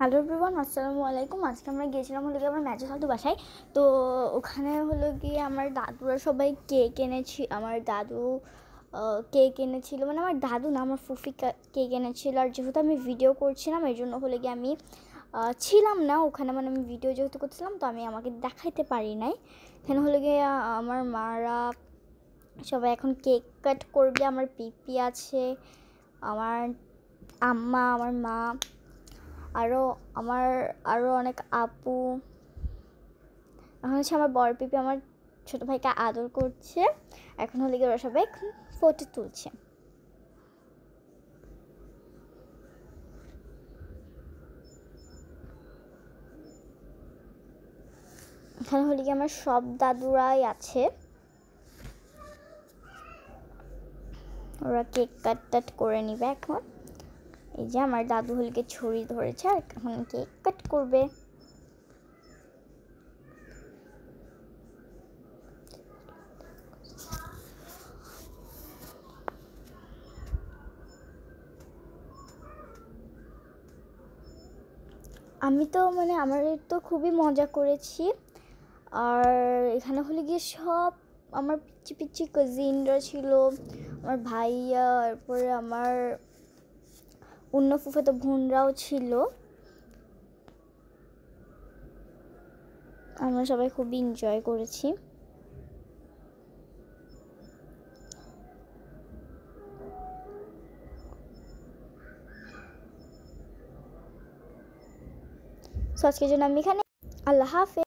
Hello everyone, আসসালামু আলাইকুম। আজকে আমরা গিয়েছিলাম হলো গিয়ে আমার ম্যাচের সাথে বাসায়। তো ওখানে হলো গিয়ে আমার দাদুরা সবাই কেক এনেছি। আমার দাদু কেক এনেছিল, মানে আমার দাদু না, আমার ফুফি কেক এনেছিল। আর যেহেতু আমি ভিডিও করছিলাম এই জন্য হলো গিয়ে আমি ছিলাম না ওখানে, মানে আমি ভিডিও যেহেতু করছিলাম তো আমি আমাকে দেখাইতে পারি নাই। এখানে হলো গিয়ে আমার মারা সবাই এখন কেক কাট করবে। আমার পিপি আছে, আমার আম্মা, আমার মা, আরও আমার অনেক আপু। এখন হচ্ছে আমার বড় পিপি আমার ছোটো ভাইকে আদর করছে। এখন হলে গিয়ে ওরা সবাই ফটো তুলছে। এখানে হলে গিয়ে আমার সব দাদুরাই আছে, ওরা কেক কাট করে নিবে এখন। এই যে আমার দাদু হলে গিয়ে ছুরি ধরেছে আর এখন কেক কাট করবে। আমি তো মানে আমার তো খুবই মজা করেছি। আর এখানে হলে গিয়ে সব আমার পিচ্ছি পিচ্ছি কাজিনরা ছিল, আমার ভাইয়া, তারপরে আমার অন্য ফুফাতো বোনরাও ছিল। আমরা সবাই খুবই এনজয় করেছি। সো আজকের জন্য আমি এখানে, আল্লাহ হাফেজ।